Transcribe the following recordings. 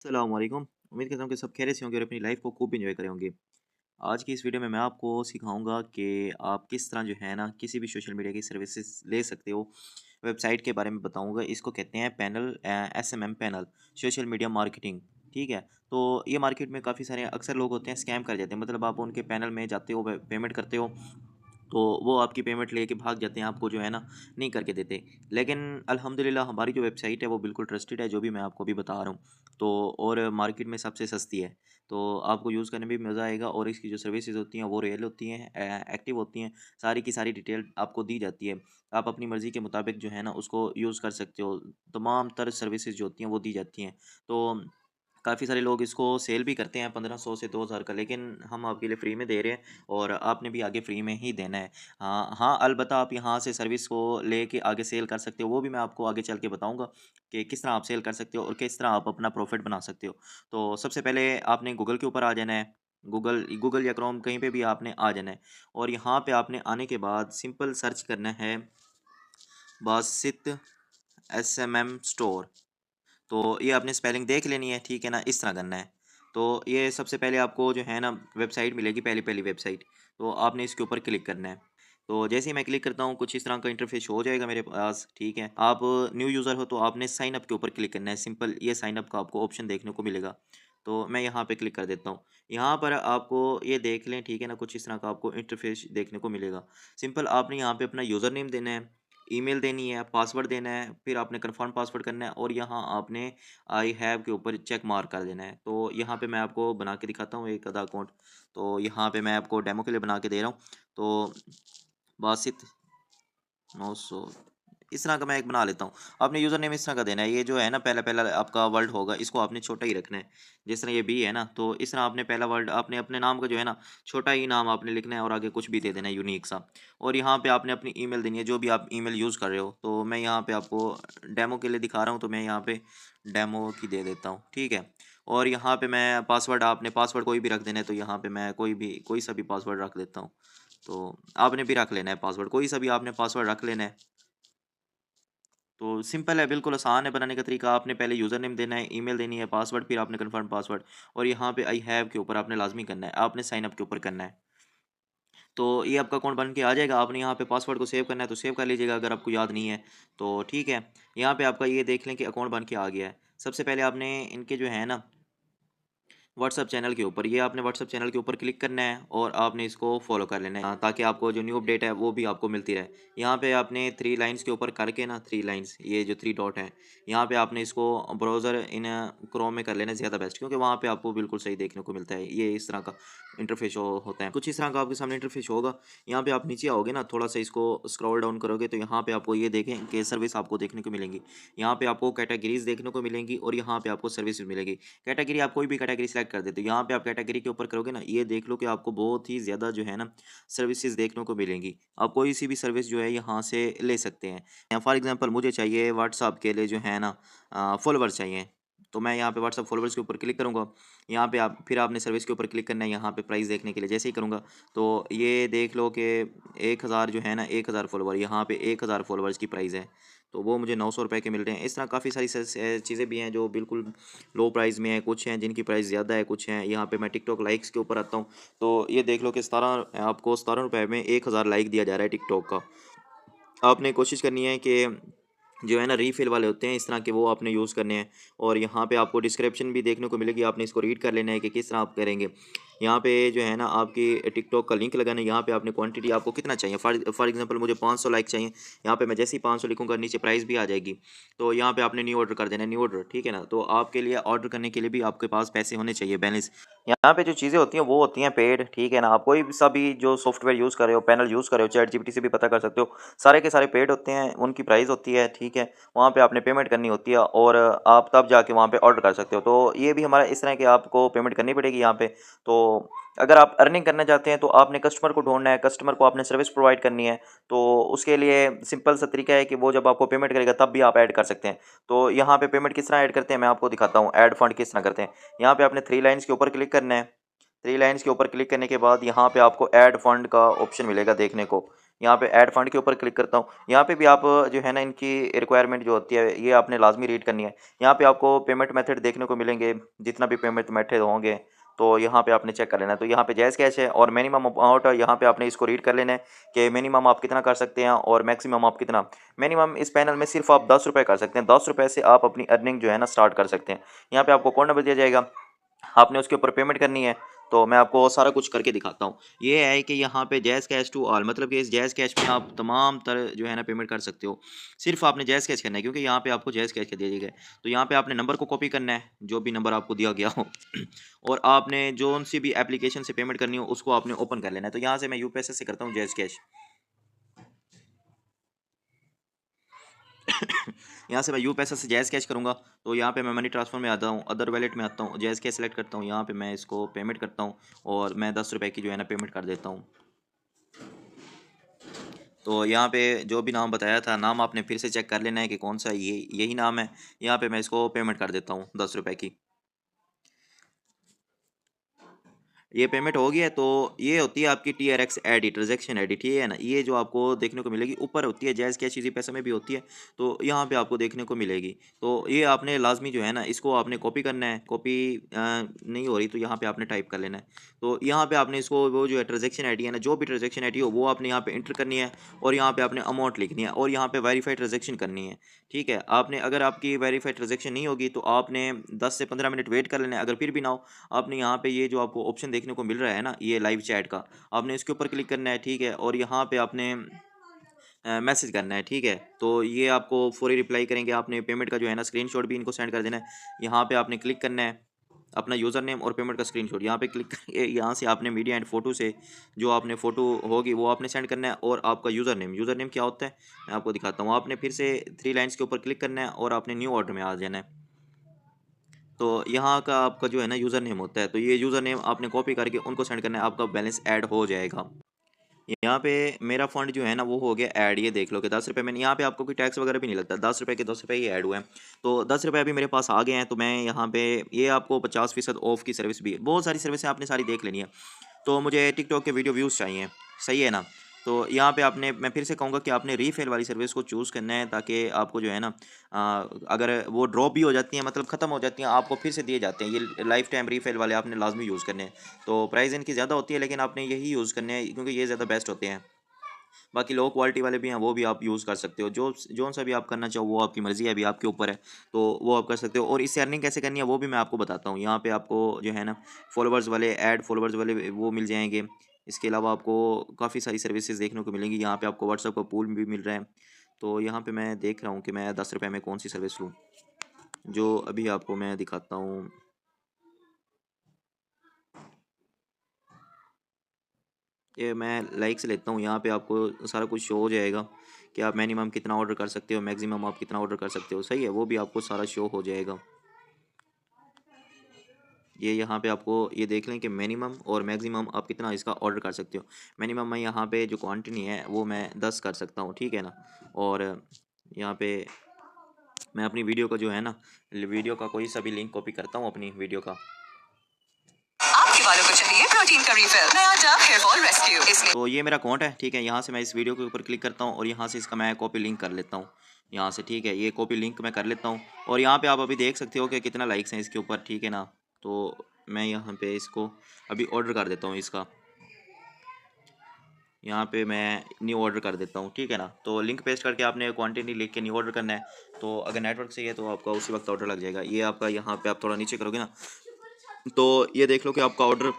अस्सलाम वालेकुम। उम्मीद करता हूँ कि सब खैरियत से होंगे और अपनी लाइफ को खूब एंजॉय करे होंगे। आज की इस वीडियो में मैं आपको सिखाऊंगा कि आप किस तरह जो है ना किसी भी सोशल मीडिया की सर्विसेज ले सकते हो। वेबसाइट के बारे में बताऊंगा। इसको कहते हैं panel, SMM panel, social media marketing. ठीक है। तो ये मार्केट में काफ़ी सारे अक्सर लोग होते हैं, स्कैम कर जाते हैं। मतलब आप उनके पैनल में जाते हो, पेमेंट करते हो, तो वो आपकी पेमेंट लेके भाग जाते हैं, आपको जो है ना नहीं करके देते। लेकिन अल्हम्दुलिल्लाह हमारी जो वेबसाइट है वो बिल्कुल ट्रस्टेड है, जो भी मैं आपको अभी बता रहा हूँ। तो और मार्केट में सबसे सस्ती है। तो आपको यूज़ करने में भी मज़ा आएगा और इसकी जो सर्विसेज होती हैं वो रियल होती हैं, एक्टिव होती हैं। सारी की सारी डिटेल आपको दी जाती है। आप अपनी मर्ज़ी के मुताबिक जो है ना उसको यूज़ कर सकते हो। तमाम तर सर्विसेज जो होती हैं वो दी जाती हैं। तो काफ़ी सारे लोग इसको सेल भी करते हैं 1500 से 2000 का, लेकिन हम आपके लिए फ्री में दे रहे हैं और आपने भी आगे फ्री में ही देना है। हाँ हाँ, अलबत्ता आप यहाँ से सर्विस को लेके आगे सेल कर सकते हो, वो भी मैं आपको आगे चल के बताऊँगा कि किस तरह आप सेल कर सकते हो और किस तरह आप अपना प्रॉफ़िट बना सकते हो। तो सबसे पहले आपने गूगल के ऊपर आ जाना है। गूगल गूगल या क्रोम कहीं पे भी आपने आ जाना है और यहाँ पे आपने आने के बाद सिंपल सर्च करना है बासित एसएमएम स्टोर। तो ये आपने स्पेलिंग देख लेनी है, ठीक है ना? इस तरह करना है। तो ये सबसे पहले आपको जो है ना वेबसाइट मिलेगी, पहली-पहली वेबसाइट, तो आपने इसके ऊपर क्लिक करना है। तो जैसे ही मैं क्लिक करता हूँ, कुछ इस तरह का इंटरफ़ेस हो जाएगा मेरे पास, ठीक है? आप न्यू यूज़र हो तो आपने साइन अप के ऊपर क्लिक करना है, सिंपल ये साइन अप का आपको ऑप्शन देखने को मिलेगा। तो मैं यहाँ पे क्लिक कर देता हूँ। यहाँ पर आपको ये देख लें, ठीक है ना? कुछ इस तरह का आपको इंटरफ़ेस देखने को मिलेगा। सिंपल आपने यहाँ पे अपना यूज़र नेम देना है, ईमेल देनी है, पासवर्ड देना है, फिर आपने कन्फर्म पासवर्ड करना है और यहाँ आपने आई हैव के ऊपर चेक मार्क कर देना है। तो यहाँ पे मैं आपको बना के दिखाता हूँ एक आधा अकाउंट। तो यहाँ पे मैं आपको डेमो के लिए बना के दे रहा हूँ। तो बासित 900 इस तरह का मैं एक बना लेता हूँ। आपने यूज़र नेम इस तरह का देना है। ये जो है ना पहला-पहला आपका वर्ड होगा, इसको आपने छोटा ही रखना है। जिस तरह ये बी है ना, तो इस तरह आपने पहला वर्ड आपने अपने नाम का जो है ना छोटा ही नाम आपने लिखना है और आगे कुछ भी दे देना है यूनिक सा। और यहाँ पे आपने अपनी ईमेल देनी है, जो भी आप ईमेल यूज़ कर रहे हो। तो मैं यहाँ पे आपको डेमो के लिए दिखा रहा हूँ, तो मैं यहाँ पे डेमो की दे देता हूँ, ठीक है? और यहाँ पे मैं पासवर्ड, आपने पासवर्ड कोई भी रख देना है, तो यहाँ पे मैं कोई सा भी पासवर्ड रख देता हूँ। तो आपने भी रख लेना है पासवर्ड, कोई सा भी आपने पासवर्ड रख लेना है। तो सिंपल है, बिल्कुल आसान है बनाने का तरीका। आपने पहले यूज़र नेम देना है, ईमेल देनी है, पासवर्ड, फिर आपने कन्फर्म पासवर्ड और यहाँ पे आई हैव के ऊपर आपने लाज़मी करना है, आपने साइन अप के ऊपर करना है। तो ये आपका अकाउंट बन के आ जाएगा। आपने यहाँ पे पासवर्ड को सेव करना है तो सेव कर लीजिएगा अगर आपको याद नहीं है, तो ठीक है। यहाँ पे आपका ये देख लें कि अकाउंट बन के आ गया है। सबसे पहले आपने इनके जो है ना व्हाट्सएप चैनल के ऊपर, ये आपने व्हाट्सएप चैनल के ऊपर क्लिक करना है और आपने इसको फॉलो कर लेना है, ताकि आपको जो न्यू अपडेट है वो भी आपको मिलती रहे। यहाँ पे आपने थ्री लाइन्स के ऊपर करके ना, थ्री लाइन्स, ये जो थ्री डॉट हैं, यहाँ पे आपने इसको ब्राउज़र इन क्रोम में कर लेना ज़्यादा बेस्ट, क्योंकि वहाँ पे आपको बिल्कुल सही देखने को मिलता है। ये इस तरह का इंटरफेस होता है, कुछ इस तरह का आपके सामने इंटरफेस होगा। यहाँ पे आप नीचे आओगे ना, थोड़ा सा इसको स्क्रॉल डाउन करोगे तो यहाँ पे आपको ये देखें कि सर्विस आपको देखने को मिलेंगी। यहाँ पे आपको कैटेगरीज देखने को मिलेंगी और यहाँ पे आपको सर्विस मिलेगी। कैटेगरी आप कोई भी कैटेगरी सेलेक्ट कर देते हो, यहाँ पे आप कैटेगरी के ऊपर करोगे ना, ये देख लो कि आपको बहुत ही ज़्यादा जो है ना सर्विसेज देखने को मिलेंगी। आप कोई सी भी सर्विस जो है यहाँ से ले सकते हैं। फॉर एग्जांपल मुझे चाहिए व्हाट्सअप के लिए जो है ना फॉलोवर्स चाहिए, तो मैं यहाँ पे व्हाट्सअप फॉलोवर्स के ऊपर क्लिक करूँगा। यहाँ पे आप फिर आपने सर्विस के ऊपर क्लिक करना है। यहाँ पे प्राइस देखने के लिए जैसे ही करूँगा तो ये देख लो कि 1000 जो है ना, 1000 फॉलोवर, यहाँ पे 1000 फॉलोवर्स की प्राइस है, तो वो मुझे 900 रुपये के मिल रहे हैं। इस तरह काफ़ी सारी चीज़ें भी हैं जो बिल्कुल लो प्राइस में है, कुछ हैं जिनकी प्राइस ज़्यादा है, कुछ हैं। यहाँ पे मैं टिकटॉक लाइक्स के ऊपर आता हूँ, तो ये देख लो कि 17 आपको 17 रुपये में 1000 लाइक दिया जा रहा है टिकटॉक का। आपने कोशिश करनी है कि जो है ना रीfill वाले होते हैं इस तरह के, वो आपने यूज़ करने हैं। और यहाँ पे आपको डिस्क्रिप्शन भी देखने को मिलेगी, आपने इसको रीड कर लेना है कि किस तरह आप करेंगे। यहाँ पे जो है ना आपकी टिकटॉक का लिंक लगाना है। यहाँ पे आपने क्वांटिटी आपको कितना चाहिए, फॉर एग्जांपल मुझे 500 लाइक चाहिए। यहाँ पे मैं जैसे ही 500 लिखूंगा नीचे प्राइस भी आ जाएगी। तो यहाँ पे आपने न्यू ऑर्डर कर देना है, न्यू ऑर्डर, ठीक है ना? तो आपके लिए ऑर्डर करने के लिए भी आपके पास पैसे होने चाहिए, बैलेंस। यहाँ पे जो चीज़ें होती हैं वो होती हैं पेड, ठीक है ना? आप कोई भी सा भी जो सॉफ्टवेयर यूज़ कर रहे हो, पैनल यूज़ कर रहे हो, चैट जीपीटी से भी पता कर सकते हो। सारे के सारे पेड होते हैं, उनकी प्राइस होती है, ठीक है? वहाँ पे आपने पेमेंट करनी होती है और आप तब जाके वहाँ पे ऑर्डर कर सकते हो। तो ये भी हमारा इस तरह है कि आपको पेमेंट करनी पड़ेगी यहाँ पे। तो अगर आप अर्निंग करना चाहते हैं तो आपने कस्टमर को ढूंढना है, कस्टमर को आपने सर्विस प्रोवाइड करनी है। तो उसके लिए सिंपल सा तरीका है कि वो जब आपको पेमेंट करेगा तब भी आप ऐड कर सकते हैं। तो यहाँ पे पेमेंट किस तरह ऐड करते हैं मैं आपको दिखाता हूँ, ऐड फंड किस तरह करते हैं। यहाँ पे आपने थ्री लाइन्स के ऊपर क्लिक करना है। थ्री लाइन्स के ऊपर क्लिक करने के बाद यहाँ पे आपको ऐड फंड का ऑप्शन मिलेगा देखने को। यहाँ पे ऐड फंड के ऊपर क्लिक करता हूँ। यहाँ पे भी आप जो है ना इनकी रिक्वायरमेंट जो होती है ये आपने लाज़मी रीड करनी है। यहाँ पे आपको पेमेंट मेथड देखने को मिलेंगे, जितना भी पेमेंट मेथड होंगे तो यहाँ पे आपने चेक कर लेना है। तो यहाँ पे जायज़ कैश है और मिनिमम अमाउंट है, यहाँ पे आपने इसको रीड कर लेना है कि मिनिमम आप कितना कर सकते हैं और मैक्सिमम आप कितना। मिनिमम इस पैनल में सिर्फ आप ₹10 कर सकते हैं, ₹10 से आप अपनी अर्निंग जो है ना स्टार्ट कर सकते हैं। यहाँ पे आपको अकाउंट नंबर दिया जाएगा, आपने उसके ऊपर पेमेंट करनी है। तो मैं आपको सारा कुछ करके दिखाता हूँ। ये है कि यहाँ पे जैज़ कैश टू ऑल, मतलब कि इस जैज़ कैश में आप तमाम तरह जो है ना पेमेंट कर सकते हो। सिर्फ़ आपने जैज़ कैश करना है, क्योंकि यहाँ पे आपको जैज़ कैश का दिया गया है। तो यहाँ पे आपने नंबर को कॉपी करना है, जो भी नंबर आपको दिया गया हो और आपने जोन-सी भी एप्लीकेशन से पेमेंट करनी हो उसको आपने ओपन कर लेना है। तो यहाँ से मैं यूपीएसए से करता हूँ जैज़ कैश। यहाँ से मैं यूपीएसए से जैज़ कैश करूँगा, तो यहाँ पे मैं मनी ट्रांसफ़र में आता हूँ, अदर वॉलेट में आता हूँ, जैज़ कैश सेलेक्ट करता हूँ, यहाँ पे मैं इसको पेमेंट करता हूँ और मैं ₹10 की जो है ना पेमेंट कर देता हूँ। तो यहाँ पे जो भी नाम बताया था, नाम आपने फिर से चेक कर लेना है कि कौन-सा यही नाम है। यहाँ पे मैं इसको पेमेंट कर देता हूँ ₹10 की। ये पेमेंट हो गया, तो ये होती है आपकी टीआरएक्स आईडी, ट्रांजैक्शन आईडी, ठीक है ना? ये जो आपको देखने को मिलेगी ऊपर होती है, जैज़ कैश इज़ी पैसा में भी होती है, तो यहाँ पे आपको देखने को मिलेगी। तो ये आपने लाज़मी जो है ना इसको आपने कॉपी करना है, कॉपी नहीं हो रही तो यहाँ पे आपने टाइप कर लेना है। तो यहाँ पे आपने इसको वो जो है ट्रांजैक्शन आईडी है ना, जो भी ट्रांजैक्शन आईडी हो वो आपने यहाँ पे एंटर करनी है और यहाँ पे आपने अमाउंट लिखनी है और यहाँ पे वेरीफाइड ट्रांजैक्शन करनी है, ठीक है? आपने अगर आपकी वेरीफाइड ट्रांजैक्शन नहीं होगी तो आपने 10 से 15 मिनट वेट कर लेना है, अगर फिर भी ना हो आपने यहाँ पे ये जो आपको ऑप्शन देखने को मिल रहा है ना, ये लाइव चैट का, आपने इसके ऊपर क्लिक करना है, ठीक है? और यहाँ पे आपने मैसेज करना है, ठीक है? तो ये आपको फौरी रिप्लाई करेंगे, आपने पेमेंट का जो है ना स्क्रीनशॉट भी इनको सेंड कर देना है। यहाँ पे आपने क्लिक करना है, अपना यूज़र नेम और पेमेंट का स्क्रीनशॉट यहाँ पे क्लिक करके यहाँ से आपने मीडिया एंड फ़ोटो से जो आपने फ़ोटो होगी वो आपने सेंड करना है और आपका यूज़र नेम क्या होता है, मैं आपको दिखाता हूँ। आपने फिर से 3 लाइन्स के ऊपर क्लिक करना है और आपने न्यू ऑर्डर में आ जाना है। तो यहाँ का आपका जो है ना यूज़र नेम होता है, तो ये यूज़र नेम आपने कॉपी करके उनको सेंड करना है, आपका बैलेंस ऐड हो जाएगा। यहाँ पे मेरा फंड जो है ना वो हो गया ऐड, ये देख लो कि ₹10 मैंने यहाँ पे आपको कोई टैक्स वगैरह भी नहीं लगता, ₹10 के ₹10 ही ऐड हुए हैं। तो ₹10 अभी मेरे पास आ गए हैं, तो मैं यहाँ पे ये आपको 50% ऑफ की सर्विस भी है, बहुत सारी सर्विसें आपने सारी देख लेनी है। तो मुझे टिकटॉक के वीडियो व्यूज़ चाहिए, सही है ना? तो यहाँ पे आपने, मैं फिर से कहूँगा कि आपने रीफ़िल वाली सर्विस को चूज़ करना है, ताकि आपको जो है ना अगर वो ड्रॉप भी हो जाती हैं, मतलब ख़त्म हो जाती हैं, आपको फिर से दिए जाते हैं। ये लाइफ़ टाइम रीफ़िल वाले आपने लाज़मी यूज़ करने हैं। तो प्राइस इनकी ज़्यादा होती है, लेकिन आपने यही यूज़ करने हैं क्योंकि ये ज़्यादा बेस्ट होते हैं। बाकी लो क्वालिटी वाले भी हैं, वो भी आप यूज़ कर सकते हो। जौन-सा भी आप करना चाहो वो आपकी मर्ज़ी है, अभी आपके ऊपर है, तो वो आप कर सकते हो। और इससे अर्निंग कैसे करनी है वो भी मैं आपको बताता हूँ। यहाँ पे आपको जो है ना फॉलोवर्स वाले वो मिल जाएँगे। इसके अलावा आपको काफ़ी सारी सर्विसेज़ देखने को मिलेंगी। यहाँ पे आपको व्हाट्सएप का पूल भी मिल रहा है। तो यहाँ पे मैं देख रहा हूँ कि मैं ₹10 में कौन-सी सर्विस लूँ, जो अभी आपको मैं दिखाता हूँ। ये मैं लाइक से लेता हूँ, यहाँ पे आपको सारा कुछ शो हो जाएगा कि आप मिनिमम कितना ऑर्डर कर सकते हो, मैक्सिमम आप कितना ऑर्डर कर सकते हो, सही है? वो भी आपको सारा शो हो जाएगा। ये यहाँ पे आपको ये देख लें कि मिनिमम और मैक्सिमम आप कितना इसका ऑर्डर कर सकते हो। मिनिमम मैं यहाँ पे जो क्वांटिटी है वो मैं 10 कर सकता हूँ, ठीक है ना? और यहाँ पे मैं अपनी वीडियो का जो है ना, वीडियो का कोई सा भी लिंक कॉपी करता हूँ अपनी वीडियो का। आपके बालों को चाहिए प्रोटीन का रिफिल, नया डव हेयर फॉल रेस्क्यू इसमें। तो ये मेरा अकाउंट है, ठीक है? यहाँ से मैं इस वीडियो के ऊपर क्लिक करता हूँ और यहाँ से इसका मैं कॉपी लिंक कर लेता हूँ यहाँ से, ठीक है? ये कॉपी लिंक मैं कर लेता हूँ और यहाँ पे आप अभी देख सकते हो कि कितना लाइक्स हैं इसके ऊपर, ठीक है ना? तो मैं यहाँ पे इसको अभी ऑर्डर कर देता हूँ इसका। यहाँ पे मैं न्यू ऑर्डर कर देता हूँ, ठीक है ना? तो लिंक पेस्ट करके आपने क्वांटिटी लिख के न्यू ऑर्डर करना है। तो अगर नेटवर्क सही है तो आपका उसी वक्त ऑर्डर लग जाएगा। ये आपका यहाँ पे आप थोड़ा नीचे करोगे ना, तो ये देख लो कि आपका ऑर्डर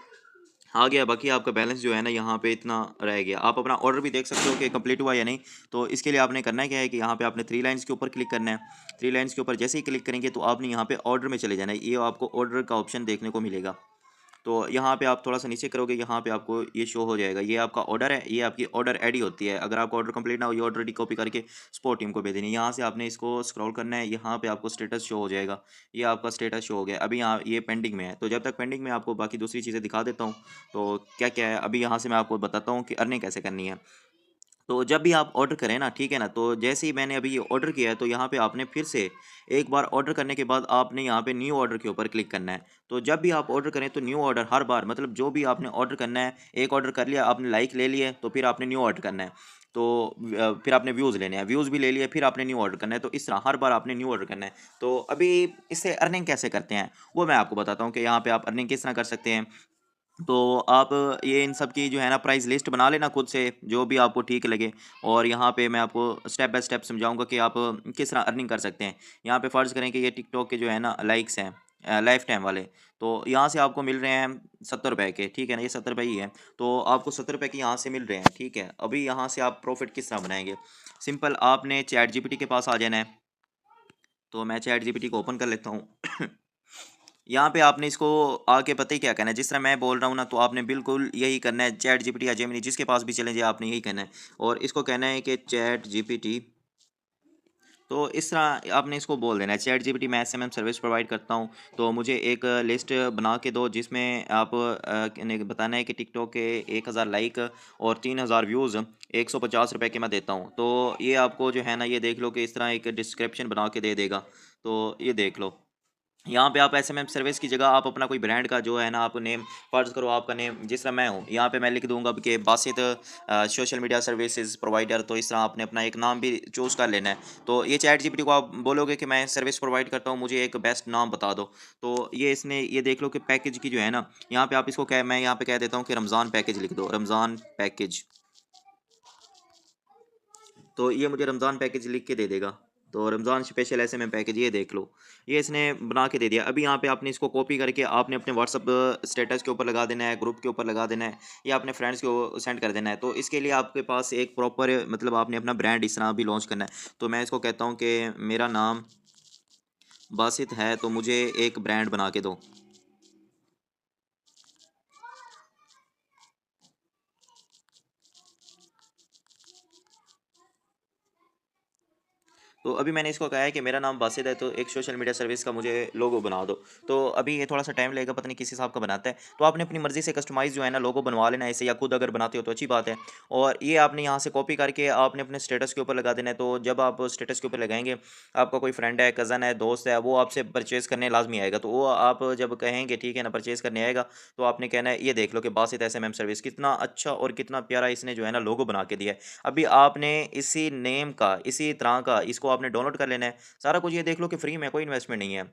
आ गया। बाकी आपका बैलेंस जो है ना यहाँ पे इतना रह गया। आप अपना ऑर्डर भी देख सकते हो कि कंप्लीट हुआ या नहीं। तो इसके लिए आपने करना क्या है कि यहाँ पे आपने 3 लाइन्स के ऊपर क्लिक करना है। 3 लाइन्स के ऊपर जैसे ही क्लिक करेंगे तो आपने यहाँ पे ऑर्डर में चले जाना है। ये आपको ऑर्डर का ऑप्शन देखने को मिलेगा। तो यहाँ पे आप थोड़ा-सा नीचे करोगे, यहाँ पे आपको ये शो हो जाएगा। ये आपका ऑर्डर है, ये आपकी ऑर्डर आईडी होती है। अगर आपका ऑर्डर कंप्लीट ना हो, ये ऑर्डर आईडी कॉपी करके सपोर्ट टीम को भेज देनी है। यहाँ से आपने इसको स्क्रॉल करना है, यहाँ पे आपको स्टेटस शो हो जाएगा। ये आपका स्टेटस शो हो गया। अभी यहाँ ये पेंडिंग में है, तो जब तक पेंडिंग में आपको बाकी दूसरी चीज़ें दिखा देता हूँ। तो क्या-क्या है, अभी यहाँ से मैं आपको बताता हूँ कि अर्निंग कैसे करनी है। तो जब भी आप ऑर्डर करें ना, ठीक है ना, तो जैसे ही मैंने अभी ये ऑर्डर किया है तो यहाँ पे आपने फिर से एक बार ऑर्डर करने के बाद आपने यहाँ पे न्यू ऑर्डर के ऊपर क्लिक करना है। तो जब भी आप ऑर्डर करें तो न्यू ऑर्डर हर बार, मतलब जो भी आपने ऑर्डर करना है, एक ऑर्डर कर लिया आपने, लाइक ले लिए, तो फिर आपने न्यू ऑर्डर करना है। तो फिर आपने व्यूज़ लेने हैं, व्यूज़ भी ले लिए, फिर आपने न्यू ऑर्डर करना है, तो इस तरह हर बार आपने न्यू ऑर्डर करना है। तो अभी इससे अर्निंग कैसे करते हैं वो मैं आपको बताता हूँ कि यहाँ पे आप अर्निंग किस तरह कर सकते हैं। तो आप ये इन सब की जो है ना प्राइस लिस्ट बना लेना खुद से, जो भी आपको ठीक लगे। और यहाँ पे मैं आपको स्टेप बाय स्टेप समझाऊंगा कि आप किस तरह अर्निंग कर सकते हैं। यहाँ पे फ़र्ज़ करें कि ये टिकटॉक के जो है ना लाइक्स हैं, लाइफ टाइम वाले, तो यहाँ से आपको मिल रहे हैं 70 रुपए के, ठीक है ना, ये 70 रुपए ही है। तो आपको 70 रुपए के यहाँ से मिल रहे हैं, ठीक है। अभी यहाँ से आप प्रॉफिट किस तरह बनाएंगे? सिंपल, आपने चैट जीपीटी के पास आ जाना है। तो मैं चैट जीपीटी को ओपन कर लेता हूँ। यहाँ पे आपने इसको आके पता ही क्या करना है, जिस तरह मैं बोल रहा हूँ ना, तो आपने बिल्कुल यही करना है। चैट जीपीटी या जेमिनी जिसके पास भी चले जाए, आपने यही करना है और इसको कहना है कि चैट जीपीटी। तो इस तरह आपने इसको बोल देना है, चैट जीपीटी मैं एसएमएम सर्विस प्रोवाइड करता हूँ, तो मुझे एक लिस्ट बना के दो जिसमें आप बताना है कि टिकटॉक के 1000 लाइक और 3000 व्यूज़ 150 रुपये के मैं देता हूँ। तो ये आपको जो है ना, ये देख लो कि इस तरह एक डिस्क्रिप्शन बना के दे देगा। तो ये देख लो, यहाँ पे आप एसएमएम सर्विस की जगह आप अपना कोई ब्रांड का जो है ना, आप नेम फ़र्ज़ करो, आपका नेम जिस तरह मैं हूँ, यहाँ पे मैं लिख दूंगा कि Basit social media services provider. तो इस तरह आपने अपना एक नाम भी चूज़ कर लेना है। तो ये चैट जीपीटी को आप बोलोगे कि मैं सर्विस प्रोवाइड करता हूँ, मुझे एक बेस्ट नाम बता दो। तो ये इसने ये देख लो कि पैकेज की जो है ना, यहाँ पे आप इसको कह मैं यहाँ पे कह देता हूँ कि रमज़ान पैकेज लिख दो, रमज़ान पैकेज। तो ये मुझे रमज़ान पैकेज लिख के दे देगा। तो रमज़ान स्पेशल ऐसे में पैकेज, ये देख लो, ये इसने बना के दे दिया। अभी यहाँ पे आपने इसको कॉपी करके आपने अपने व्हाट्सअप स्टेटस के ऊपर लगा देना है, ग्रुप के ऊपर लगा देना है, या अपने फ्रेंड्स को सेंड कर देना है। तो इसके लिए आपके पास एक प्रॉपर, मतलब आपने अपना ब्रांड इस तरह भी लॉन्च करना है। तो मैं इसको कहता हूँ कि मेरा नाम बासित है, तो मुझे एक ब्रांड बना के दो। तो अभी मैंने इसको कहा है कि मेरा नाम बासित है, तो एक सोशल मीडिया सर्विस का मुझे लोगो बना दो। तो अभी ये थोड़ा सा टाइम लगेगा, पता नहीं किस हिसाब का बनाता है। तो आपने अपनी मर्ज़ी से कस्टमाइज़ जो है ना लोगो बनवा लेना है इसे, या खुद अगर बनाते हो तो अच्छी बात है। और ये आपने यहाँ से कॉपी करके आपने अपने स्टेटस के ऊपर लगा देना है। तो जब आप स्टेटस के ऊपर लगाएंगे, आपका कोई फ्रेंड है, कज़न है, दोस्त है, वो आपसे परचेज़ करने लाजमी आएगा। तो वो आप जब कहेंगे ठीक है ना परचेज़ करने आएगा, तो आपने कहना है, ये देख लो कि बासित एसएमएम सर्विस, कितना अच्छा और कितना प्यारा इसने जो है ना लोगो बना के दिया है। अभी आपने इसी नेम का, इसी तरह का इसको आपने डाउनलोड कर लेना है। सारा कुछ ये देख लो कि फ्री में, कोई इन्वेस्टमेंट नहीं है।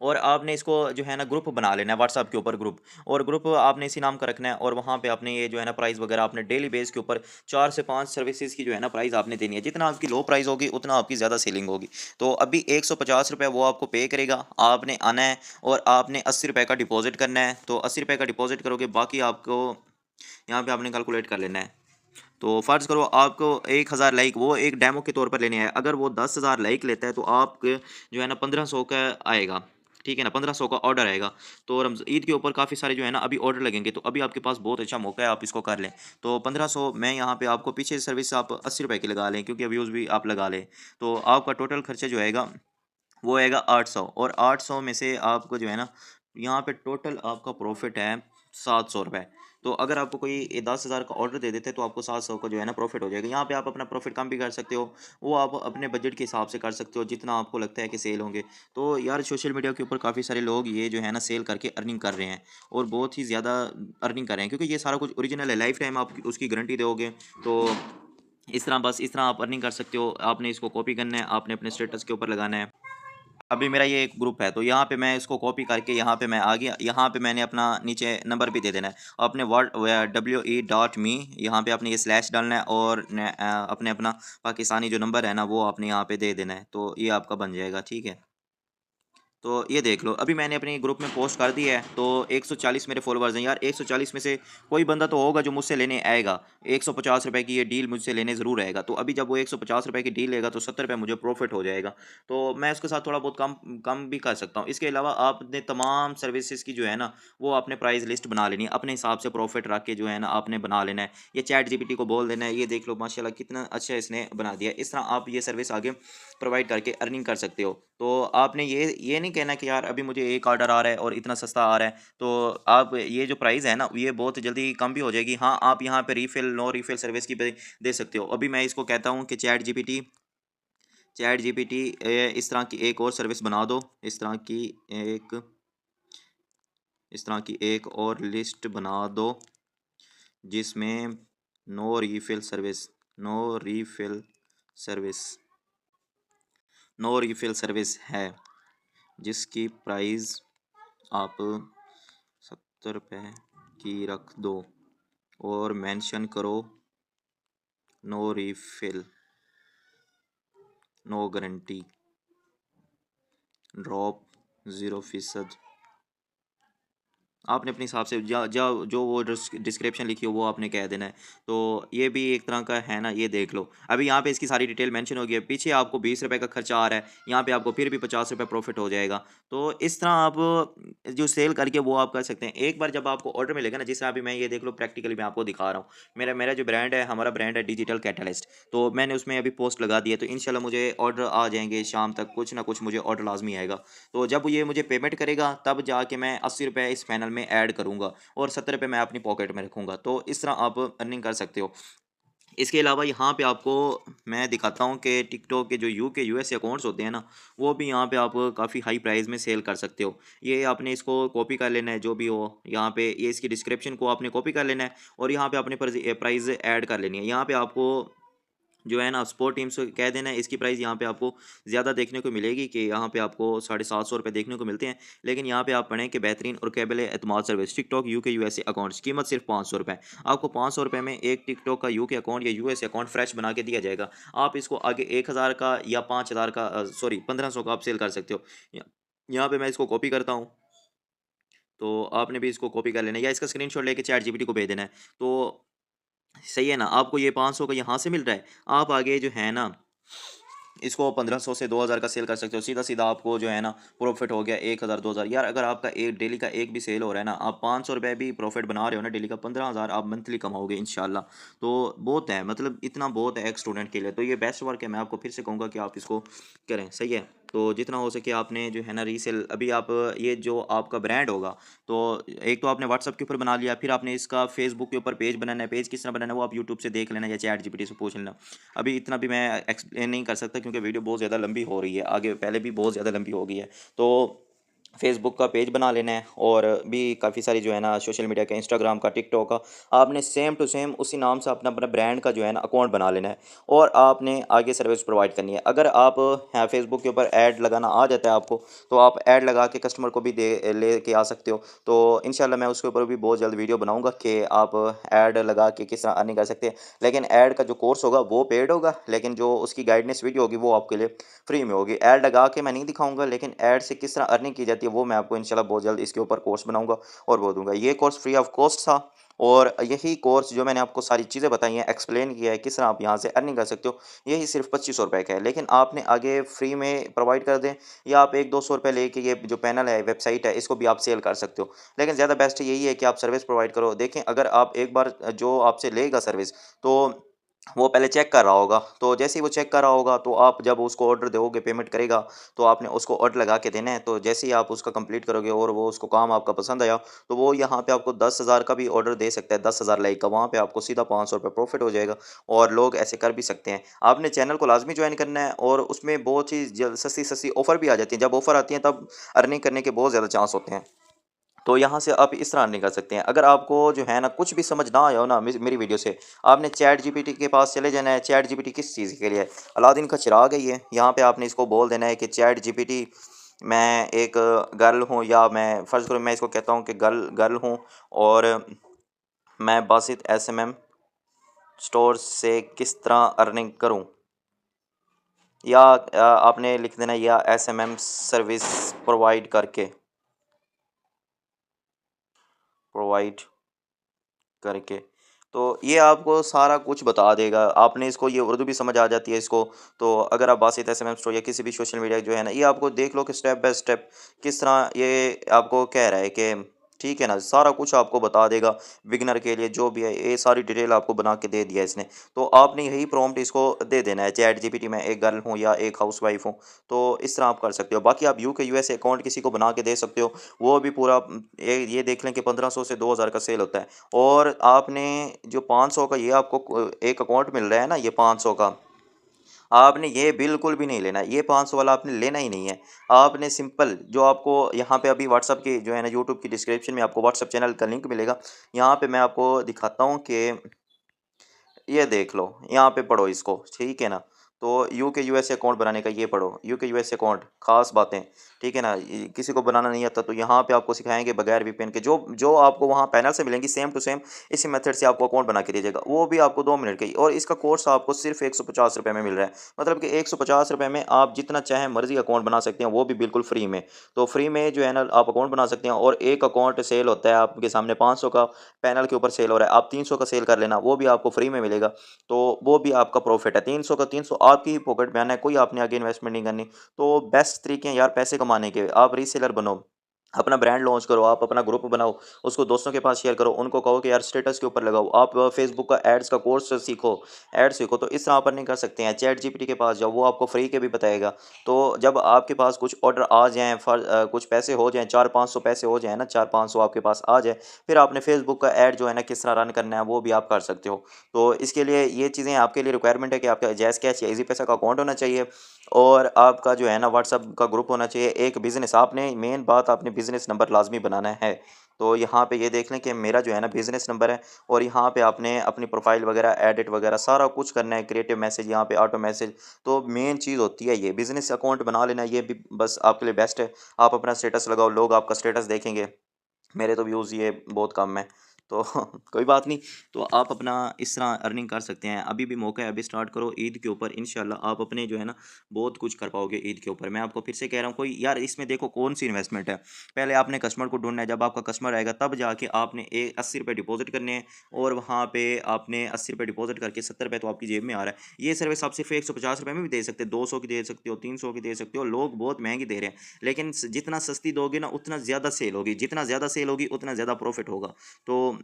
और आपने इसको जो है ना ग्रुप बना लेना है, व्हाट्सएप के ऊपर ग्रुप, और ग्रुप आपने इसी नाम का रखना है। और वहाँ पे आपने ये जो है ना प्राइस वगैरह आपने डेली बेस के ऊपर 4 से 5 सर्विसेज की जो है ना प्राइस आपने देनी है। जितना आपकी लो प्राइस होगी उतना आपकी ज़्यादा सेलिंग होगी। तो अभी 150 रुपये वो आपको पे करेगा, आपने आना है और आपने 80 रुपये का डिपॉजिट करना है। तो 80 रुपये का डिपॉजिट करोगे, बाकी आपको यहाँ पे आपने कैलकुलेट कर लेना है। तो फ़र्ज़ करो आपको 1000 लाइक वो एक डेमो के तौर पर लेने आए, अगर वो 10,000 लाइक लेता है तो आपके जो है ना 1500 का आएगा, ठीक है ना, 1500 का ऑर्डर आएगा। तो रमज़ ईद के ऊपर काफ़ी सारे जो है ना अभी ऑर्डर लगेंगे, तो अभी आपके पास बहुत अच्छा मौका है, आप इसको कर लें। तो 1500 मैं यहाँ पे आपको पीछे सर्विस आप 80 रुपये की लगा लें, क्योंकि व्यूज़ भी आप लगा लें। तो आपका टोटल खर्चा जो आएगा वो आएगा 800, और 800 में से आपको जो है ना, यहाँ पे टोटल आपका प्रॉफिट है 700 रुपये। तो अगर आपको कोई 10,000 का ऑर्डर दे देते हैं तो आपको 700 का जो है ना प्रॉफिट हो जाएगा। यहाँ पे आप अपना प्रॉफिट कम भी कर सकते हो, वो आप अपने बजट के हिसाब से कर सकते हो, जितना आपको लगता है कि सेल होंगे। तो यार सोशल मीडिया के ऊपर काफ़ी सारे लोग ये जो है ना सेल करके अर्निंग कर रहे हैं, और बहुत ही ज़्यादा अर्निंग कर रहे हैं, क्योंकि ये सारा कुछ ओरिजिनल है, लाइफ टाइम आप उसकी गारंटी दोगे। तो इस तरह, बस इस तरह आप अर्निंग कर सकते हो। आपने इसको कॉपी करना है, आपने अपने स्टेटस के ऊपर लगाना है। अभी मेरा ये एक ग्रुप है, तो यहाँ पे मैं इसको कॉपी करके यहाँ पे मैं आ गया। यहाँ पे मैंने अपना नीचे नंबर भी दे देना है, अपने वर्ड WE.me, यहाँ पे आपने ये स्लैश डालना है, और अपने अपना पाकिस्तानी जो नंबर है ना वो आपने यहाँ पे दे देना है। तो ये आपका बन जाएगा, ठीक है। तो ये देख लो, अभी मैंने अपने ग्रुप में पोस्ट कर दी है, तो 140 मेरे फॉलोवर्स हैं यार। 140 में से कोई बंदा तो होगा जो मुझसे लेने आएगा। 150 रुपये की ये डील मुझसे लेने ज़रूर आएगा। तो अभी जब वो 150 रुपये की डील लेगा तो 70 रुपये मुझे प्रॉफिट हो जाएगा। तो मैं उसके साथ थोड़ा बहुत कम कम भी कर सकता हूँ। इसके अलावा आपने तमाम सर्विसेज की जो है ना वो आपने प्राइस लिस्ट बना लेनी है, अपने हिसाब से प्रॉफिट रख के जो है ना आपने बना लेना है। ये चैट जीपीटी को बोल देना है, ये देख लो माशाल्लाह कितना अच्छा इसने बना दिया। इस तरह आप ये सर्विस आगे प्रोवाइड करके अर्निंग कर सकते हो। तो आपने ये नहीं नहीं कहना कि यार अभी मुझे एक ऑर्डर आ रहा है और इतना सस्ता आ रहा है, तो आप ये जो प्राइस है ना ये बहुत जल्दी कम भी हो जाएगी। हाँ, आप यहाँ पे रीफिल नो रीफिल सर्विस की भी दे सकते हो। अभी मैं इसको कहता हूँ कि चैट जीपीटी इस तरह की एक और सर्विस बना दो, एक इस तरह की एक और लिस्ट बना दो जिसमें no refill service no refill service no refill service है, जिसकी प्राइस आप 70 रुपये की रख दो और मेंशन करो no refill, no guarantee, drop 0%। आपने अपने हिसाब से जो वो डिस्क्रिप्शन लिखी हो वो आपने कह देना है। तो ये भी एक तरह का है ना, ये देख लो। अभी यहाँ पे इसकी सारी डिटेल मेंशन हो गई है। पीछे आपको 20 रुपये का खर्चा आ रहा है, यहाँ पे आपको फिर भी 50 रुपये प्रॉफिट हो जाएगा। तो इस तरह आप जो सेल करके वो आप कर सकते हैं। एक बार जब आपको ऑर्डर मिलेगा ना, जिस तरह अभी मैं ये देख लो प्रैक्टिकली मैं आपको दिखा रहा हूँ। मेरा मेरा जो ब्रांड है, हमारा ब्रांड है डिजिटल कैटलिस्ट। तो मैंने उसमें अभी पोस्ट लगा दी है, तो इंशाल्लाह मुझे ऑर्डर आ जाएंगे शाम तक, कुछ ना कुछ मुझे ऑर्डर लाजमी आएगा। तो जब ये मुझे पेमेंट करेगा तब जाके मैं 80 रुपये इस पैनल में ऐड करूँगा और 70 रुपये मैं अपनी पॉकेट में रखूँगा। तो इस तरह आप अर्निंग कर सकते हो। इसके अलावा यहाँ पे आपको मैं दिखाता हूँ कि टिकटॉक के जो यूके यूएस अकाउंट्स होते हैं ना, वो भी यहाँ पे आप काफ़ी हाई प्राइस में सेल कर सकते हो। ये आपने इसको कॉपी कर लेना है, जो भी हो यहाँ पे ये इसकी डिस्क्रिप्शन को आपने कॉपी कर लेना है और यहाँ पे अपने प्राइस ऐड कर लेनी है। यहाँ पे आपको जो है ना स्पोर्ट टीम्स को कह देना है, इसकी प्राइस यहाँ पे आपको ज़्यादा देखने को मिलेगी कि यहाँ पे आपको 750 रुपये देखने को मिलते हैं। लेकिन यहाँ पे आप पढ़ें कि बेहतरीन और काबिल एतमाद service TikTok UK USA accounts, कीमत सिर्फ 500 रुपये। आपको 500 रुपये में एक टिकटॉक का यूके अकाउंट या यूएसए अकाउंट फ्रेश बना के दिया जाएगा। आप इसको आगे 1000 का या 5000 का सॉरी 1500 का आप सेल कर सकते हो। यहाँ पे मैं इसको कॉपी करता हूँ, तो आपने भी इसको कॉपी कर लेना है या इसका स्क्रीनशॉट लेके चैट जीपीटी को भेज देना है। तो सही है ना, आपको ये 500 का यहाँ से मिल रहा है। आप आगे जो है ना इसको 1500 से 2000 का सेल कर सकते हो। सीधा सीधा आपको जो है ना प्रॉफिट हो गया 1000 2000। यार अगर आपका एक डेली का एक भी सेल हो रहा है ना, आप 500 रुपये भी प्रॉफिट बना रहे हो ना डेली का, 15,000 आप मंथली कमाओगे इंशाल्लाह। तो बहुत है, मतलब इतना बहुत है एक स्टूडेंट के लिए। तो ये बेस्ट वर्क है, मैं आपको फिर से कहूँगा कि आप इसको करें। सही है, तो जितना हो सके आपने जो है ना रीसेल, अभी आप ये जो आपका ब्रांड होगा, तो एक तो आपने व्हाट्सअप के ऊपर बना लिया, फिर आपने इसका फेसबुक के ऊपर पेज बनाना है। पेज किस तरह बनाना है वो आप यूट्यूब से देख लेना या चैट जीपीटी से पूछ लेना। अभी इतना भी मैं एक्सप्लेन नहीं कर सकता क्योंकि वीडियो बहुत ज़्यादा लंबी हो रही है, आगे पहले भी बहुत ज़्यादा लंबी हो गई है। तो फेसबुक का पेज बना लेना है और भी काफ़ी सारी जो है ना सोशल मीडिया का, इंस्टाग्राम का, टिकटॉक का, आपने सेम टू सेम उसी नाम से अपना अपना ब्रांड का जो है ना अकाउंट बना लेना है और आपने आगे सर्विस प्रोवाइड करनी है। अगर आप हाँ फेसबुक के ऊपर ऐड लगाना आ जाता है आपको, तो आप ऐड लगा के कस्टमर को भी दे ले के आ सकते हो। तो इंशाल्लाह मैं उसके ऊपर भी बहुत जल्द वीडियो बनाऊंगा कि आप ऐड लगा के किस तरह अर्निंग कर सकते हैं। लेकिन ऐड का जो कोर्स होगा वो पेड होगा, लेकिन जो उसकी गाइडेंस वीडियो होगी वो आपके लिए फ्री में होगी। ऐड लगा के मैं नहीं दिखाऊंगा, लेकिन ऐड से किस तरह अर्निंग की जाती है वो मैं आपको इंशाल्लाह बहुत जल्द इसके ऊपर कोर्स बनाऊंगा और वो दूंगा। ये कोर्स फ्री ऑफ कॉस्ट था और यही कोर्स जो मैंने आपको सारी चीज़ें बताई हैं, एक्सप्लेन किया है किस तरह आप यहाँ से अर्निंग कर सकते हो, यही सिर्फ 2500 रुपये का है। लेकिन आपने आगे फ्री में प्रोवाइड कर दें या आप 100-200 रुपये लेके ये जो पैनल है, वेबसाइट है, इसको भी आप सेल कर सकते हो। लेकिन ज़्यादा बेस्ट यही है कि आप सर्विस प्रोवाइड करो। देखें, अगर आप एक बार जो आपसे लेगा सर्विस, तो वो पहले चेक कर रहा होगा। तो जैसे ही वो चेक कर रहा होगा, तो आप जब उसको ऑर्डर दोगे, पेमेंट करेगा, तो आपने उसको ऑर्डर लगा के देना है। तो जैसे ही आप उसका कंप्लीट करोगे और वो उसको काम आपका पसंद आया, तो वो यहाँ पे आपको 10,000 का भी ऑर्डर दे सकता है, 10,000 लाइक का। वहाँ पे आपको सीधा 500 रुपये प्रॉफिट हो जाएगा और लोग ऐसे कर भी सकते हैं। आपने चैनल को लाजमी ज्वाइन करना है और उसमें बहुत ही सस्ती सस्ती ऑफर भी आ जाती हैं। जब ऑफर आती हैं तब अर्निंग करने के बहुत ज़्यादा चांस होते हैं। तो यहाँ से आप इस तरह अर्निंग कर सकते हैं। अगर आपको जो है ना कुछ भी समझ ना आया हो ना मेरी वीडियो से, आपने चैट जीपीटी के पास चले जाना है। चैट जीपीटी किस चीज़ के लिए है? अलादीन का चिराग है ये। यहाँ पे आपने इसको बोल देना है कि चैट जीपीटी, मैं एक गर्ल हूँ, या मैं फ़र्ज़ करूँ मैं इसको कहता हूँ कि गर्ल गर्ल हूँ और मैं बासित एसएमएम स्टोर से किस तरह अर्निंग करूँ, या आपने लिख देना या एसएमएम सर्विस प्रोवाइड करके। तो ये आपको सारा कुछ बता देगा। आपने इसको, ये उर्दू भी समझ आ जाती है इसको। तो अगर आप बासित एसएमएम स्टोर या किसी भी सोशल मीडिया जो है ना, ये आपको देख लो कि स्टेप बाय स्टेप किस तरह ये आपको कह रहा है कि ठीक है ना, सारा कुछ आपको बता देगा। बिगिनर के लिए जो भी है ये सारी डिटेल आपको बना के दे दिया है इसने। तो आपने यही प्रॉम्प्ट इसको दे देना है, चैट जीपीटी में एक गर्ल हूँ या एक हाउसवाइफ हूँ, तो इस तरह आप कर सकते हो। बाकी आप यूके यूएस अकाउंट किसी को बना के दे सकते हो, वो भी पूरा ये देख लें कि 1500 से 2000 का सेल होता है। और आपने जो 500 का ये आपको एक अकाउंट मिल रहा है ना, ये 500 का, आपने ये बिल्कुल भी नहीं लेना है, ये 500 वाला आपने लेना ही नहीं है। आपने सिंपल जो आपको यहाँ पे अभी व्हाट्सएप की जो है ना, यूट्यूब की डिस्क्रिप्शन में आपको व्हाट्सएप चैनल का लिंक मिलेगा। यहाँ पे मैं आपको दिखाता हूँ कि ये देख लो, यहाँ पे पढ़ो इसको, ठीक है ना। तो यूके यूएसए अकाउंट बनाने का ये पढ़ो, यूके यूएसए अकाउंट खास बातें, ठीक है ना। किसी को बनाना नहीं आता तो यहाँ पे आपको सिखाएंगे बगैर वीपीएन के, जो जो आपको वहाँ पैनल से मिलेंगी सेम टू सेम इसी मेथड से आपको अकाउंट बना के दीजिएगा, वो भी आपको 2 मिनट का ही। और इसका कोर्स आपको सिर्फ 150 रुपये में मिल रहा है, मतलब कि 150 रुपये में आप जितना चाहे मर्जी अकाउंट बना सकते हैं, वो भी बिल्कुल फ्री में। तो फ्री में जो है ना आप अकाउंट बना सकते हैं, और एक अकाउंट सेल होता है आपके सामने 500 का पैनल के ऊपर सेल हो रहा है, आप 300 का सेल कर लेना, वो भी आपको फ्री में मिलेगा। तो वो भी आपका प्रॉफिट है, 300 का 300 आपकी ही पॉकेट में आना है, कोई आपने आगे इन्वेस्टमेंट नहीं करनी। तो बेस्ट तरीके हैं यार पैसे कमाने के, आप रीसेलर बनो, अपना ब्रांड लॉन्च करो, आप अपना ग्रुप बनाओ, उसको दोस्तों के पास शेयर करो, उनको कहो कि यार स्टेटस के ऊपर लगाओ, आप फेसबुक का एड्स का कोर्स सीखो, ऐड सीखो। तो इस तरह आप अर्निंग कर सकते हैं। चैट जीपीटी के पास जाओ, वो आपको फ्री के भी बताएगा। तो जब आपके पास कुछ ऑर्डर आ जाएँ, कुछ पैसे हो जाएँ, 400-500 पैसे हो जाएँ ना, 400-500 आपके पास आ जाए, फिर आपने फेसबुक का ऐड जो है ना किस तरह रन करना है वो भी आप कर सकते हो। तो इसके लिए ये चीज़ें आपके लिए रिक्वायरमेंट है कि आपका जैज़ कैश या ईज़ी पैसा का अकाउंट होना चाहिए, और आपका जो है ना व्हाट्सएप का ग्रुप होना चाहिए। एक बिज़नेस, आपने मेन बात, आपने बिज़नेस नंबर लाज़मी बनाना है। तो यहाँ पे ये देख लें कि मेरा जो है ना बिज़नेस नंबर है, और यहाँ पे आपने अपनी प्रोफ़ाइल वगैरह, एडिट वगैरह सारा कुछ करना है, क्रिएटिव मैसेज, यहाँ पे ऑटो मैसेज। तो मेन चीज़ होती है ये, बिज़नेस अकाउंट बना लेना, ये भी बस आपके लिए बेस्ट है। आप अपना स्टेटस लगाओ, लोग आपका स्टेटस देखेंगे। मेरे तो व्यूज़ ये बहुत कम है, तो कोई बात नहीं। तो आप अपना इस तरह अर्निंग कर सकते हैं, अभी भी मौका है, अभी स्टार्ट करो। ईद के ऊपर इंशाल्लाह आप अपने जो है ना बहुत कुछ कर पाओगे ईद के ऊपर। मैं आपको फिर से कह रहा हूँ, कोई यार इसमें देखो कौन सी इन्वेस्टमेंट है। पहले आपने कस्टमर को ढूंढना है, जब आपका कस्टमर आएगा तब जाके आपने 80 रुपये डिपॉजिट करने हैं, और वहाँ पे आपने 80 रुपये डिपॉजिट करके 70 रुपये तो आपकी जेब में आ रहा है। ये सर्विस आप सिर्फ 150 रुपये में भी दे सकते हैं, 200 की दे सकते हो, 300 की दे सकते हो, लोग बहुत महंगी दे रहे हैं। लेकिन जितना सस्ती दोगे ना उतना ज़्यादा सेल होगी, जितना ज़्यादा सेल होगी उतना ज़्यादा प्रॉफिट होगा। तो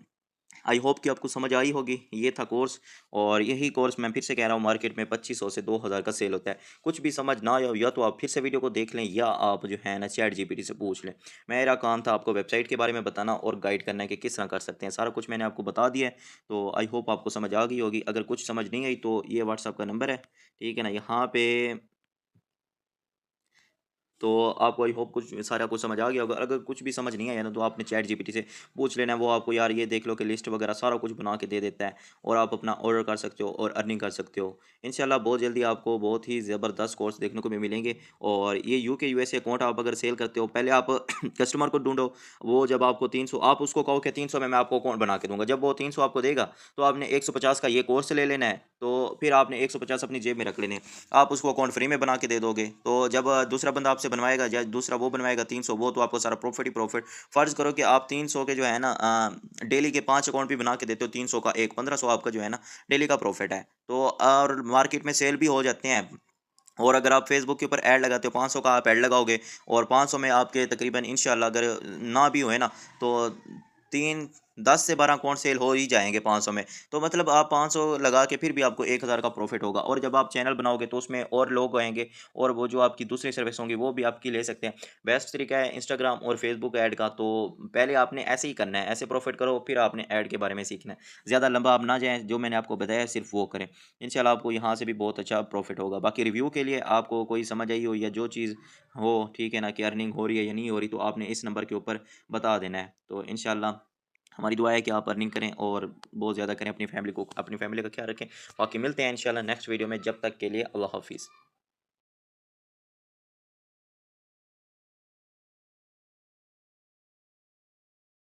आई होप कि आपको समझ आई होगी। ये था कोर्स, और यही कोर्स मैं फिर से कह रहा हूँ मार्केट में 2500 से 2000 का सेल होता है। कुछ भी समझ ना आया हो, या तो आप फिर से वीडियो को देख लें, या आप जो है ना चैट जीपीटी से पूछ लें। मेरा काम था आपको वेबसाइट के बारे में बताना और गाइड करना है कि किस तरह कर सकते हैं, सारा कुछ मैंने आपको बता दिया है। तो आई होप आपको समझ आ गई होगी। अगर कुछ समझ नहीं आई तो ये व्हाट्सअप का नंबर है, ठीक है ना, यहाँ पे। तो आपको आई होप कुछ सारा कुछ समझ आ गया होगा। अगर कुछ भी समझ नहीं आया ना तो आपने चैट जीपीटी से पूछ लेना है, वो आपको यार ये देख लो कि लिस्ट वगैरह सारा कुछ बना के दे देता है, और आप अपना ऑर्डर कर सकते हो और अर्निंग कर सकते हो। इंशाल्लाह बहुत जल्दी आपको बहुत ही ज़बरदस्त कोर्स देखने को भी मिलेंगे। और ये यूके यूएसए अकाउंट आप अगर सेल करते हो, पहले आप कस्टमर को ढूंढो। वो जब आपको 300, आप उसको कहो कि 300 में मैं आपको अकाउंट बना के दूंगा, जब वो 300 आपको देगा तो आपने 150 का ये कोर्स ले लेना है, तो फिर आपने 150 अपनी जेब में रख लेने हैं। आप उसको अकाउंट फ्री में बना के दे दोगे, तो जब दूसरा बंदा आपसे बनवाएगा या दूसरा वो बनवाएगा 300, वो तो आपको सारा प्रॉफिट ही प्रॉफिट। फ़र्ज़ करो कि आप 300 के जो है ना डेली के 5 अकाउंट भी बना के देते हो, 300 का एक 1500 आपका जो है ना डेली का प्रॉफिट है। तो और मार्केट में सेल भी हो जाते हैं। और अगर आप फेसबुक के ऊपर ऐड लगाते हो, 500 का आप ऐड लगाओगे, और 500 में आपके तकरीबन इंशाल्लाह अगर ना भी हुए ना तो 10 से 12 अकाउंट सेल हो ही जाएंगे 500 में। तो मतलब आप 500 लगा के फिर भी आपको 1000 का प्रॉफिट होगा। और जब आप चैनल बनाओगे तो उसमें और लोग आएंगे, और वो जो आपकी दूसरी सर्विस होंगी वो भी आपकी ले सकते हैं। बेस्ट तरीका है इंस्टाग्राम और फेसबुक ऐड का। तो पहले आपने ऐसे ही करना है, ऐसे प्रॉफिट करो, फिर आपने ऐड के बारे में सीखना है। ज़्यादा लंबा आप ना जाएँ, जो मैंने आपको बताया सिर्फ वो करें। इंशाल्लाह आपको यहाँ से भी बहुत अच्छा प्रॉफिट होगा। बाकी रिव्यू के लिए आपको कोई समझ आई हो या जो चीज़ हो, ठीक है ना, कि अर्निंग हो रही है या नहीं हो रही, तो आपने इस नंबर के ऊपर बता देना है। तो इंशाल्लाह हमारी दुआ है कि आप अर्निंग करें और बहुत ज़्यादा करें, अपनी फैमिली का ख्याल रखें। बाकी मिलते हैं इंशाल्लाह नेक्स्ट वीडियो में, जब तक के लिए अल्लाह हाफ़िज़।